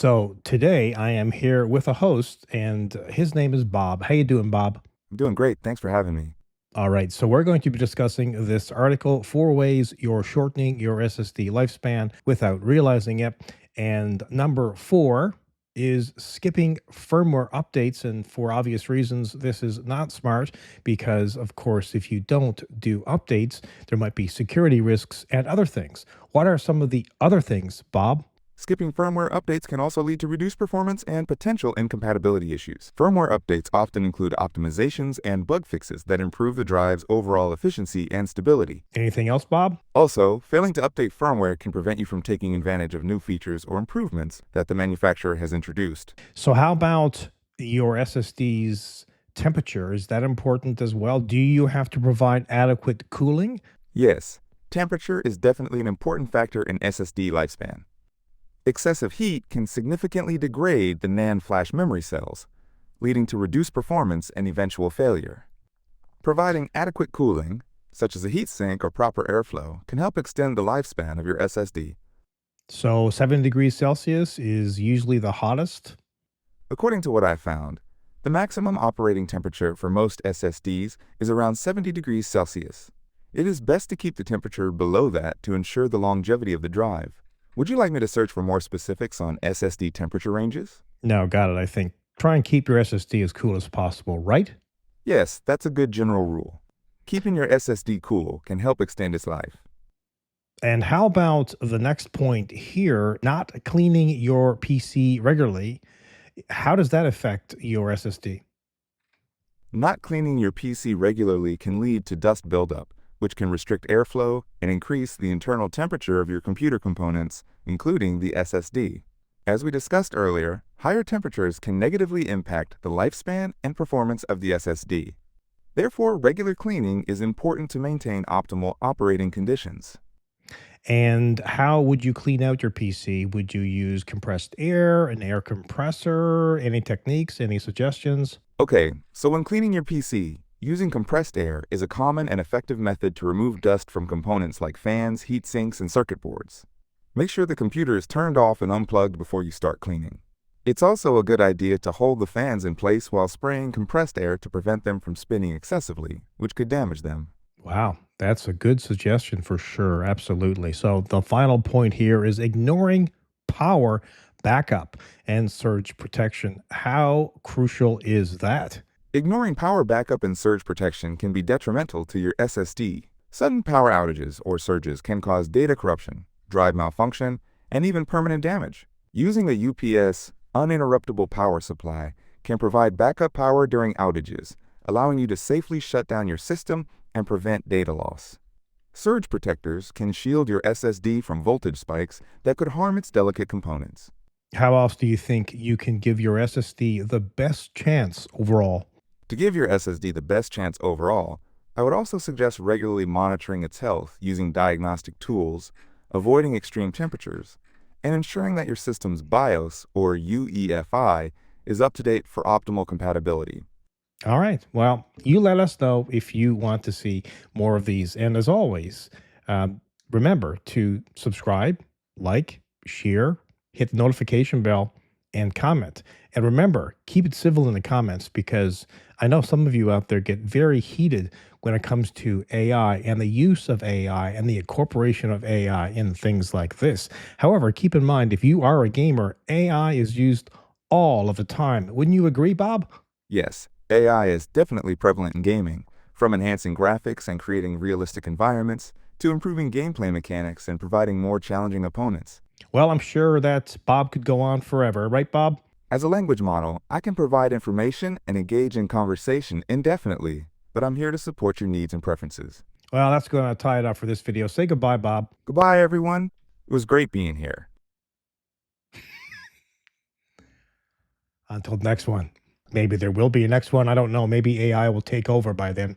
So today I am here with a host, and his name is Bob. How you doing, Bob? I'm doing great. Thanks for having me. All right, so we're going to be discussing this article: 4 ways you're shortening your SSD lifespan without realizing it. And number 4 is skipping firmware updates. And for obvious reasons, this is not smart because, of course, if you don't do updates, there might be security risks and other things. What are some of the other things, Bob? Skipping firmware updates can also lead to reduced performance and potential incompatibility issues. Firmware updates often include optimizations and bug fixes that improve the drive's overall efficiency and stability. Anything else, Bob? Also, failing to update firmware can prevent you from taking advantage of new features or improvements that the manufacturer has introduced. So, how about your SSD's temperature? Is that important as well? Do you have to provide adequate cooling? Yes, temperature is definitely an important factor in SSD lifespan. Excessive heat can significantly degrade the NAND flash memory cells, leading to reduced performance and eventual failure. Providing adequate cooling, such as a heatsink or proper airflow, can help extend the lifespan of your SSD. So, 7 degrees Celsius is usually the hottest. According to what I found, the maximum operating temperature for most SSDs is around 70 degrees Celsius. It is best to keep the temperature below that to ensure the longevity of the drive. Would you like me to search for more specifics on SSD temperature ranges? No, got it. I think try and keep your SSD as cool as possible, right? Yes, that's a good general rule. Keeping your SSD cool can help extend its life. And how about the next point here, not cleaning your PC regularly? How does that affect your SSD? Not cleaning your PC regularly can lead to dust buildup, which can restrict airflow and increase the internal temperature of your computer components, including the SSD. As we discussed earlier, higher temperatures can negatively impact the lifespan and performance of the SSD. Therefore, regular cleaning is important to maintain optimal operating conditions. And how would you clean out your PC? Would you use compressed air, an air compressor? Any techniques, any suggestions? Okay, so when cleaning your PC, using compressed air is a common and effective method to remove dust from components like fans, heat sinks, and circuit boards. Make sure the computer is turned off and unplugged before you start cleaning. It's also a good idea to hold the fans in place while spraying compressed air to prevent them from spinning excessively, which could damage them. Wow, that's a good suggestion for sure. Absolutely. So the final point here is ignoring power backup and surge protection. How crucial is that? Ignoring power backup and surge protection can be detrimental to your SSD. Sudden power outages or surges can cause data corruption, drive malfunction, and even permanent damage. Using a UPS, uninterruptible power supply, can provide backup power during outages, allowing you to safely shut down your system and prevent data loss. Surge protectors can shield your SSD from voltage spikes that could harm its delicate components. How else do you think you can give your SSD the best chance overall? To give your SSD the best chance overall, I would also suggest regularly monitoring its health using diagnostic tools, avoiding extreme temperatures, and ensuring that your system's BIOS, or UEFI, is up to date for optimal compatibility. All right. Well, you let us know if you want to see more of these. And as always, remember to subscribe, like, share, hit the notification bell, and comment. And remember, keep it civil in the comments because I know some of you out there get very heated when it comes to AI and the use of AI and the incorporation of AI in things like this. However, keep in mind, if you are a gamer, AI is used all of the time. Wouldn't you agree, Bob? Yes, AI is definitely prevalent in gaming, from enhancing graphics and creating realistic environments to improving gameplay mechanics and providing more challenging opponents. Well, I'm sure that Bob could go on forever, right, Bob? As a language model, I can provide information and engage in conversation indefinitely, but I'm here to support your needs and preferences. Well, that's going to tie it up for this video. Say goodbye, Bob. Goodbye, everyone. It was great being here. Until the next one. Maybe there will be a next one. I don't know. Maybe AI will take over by then.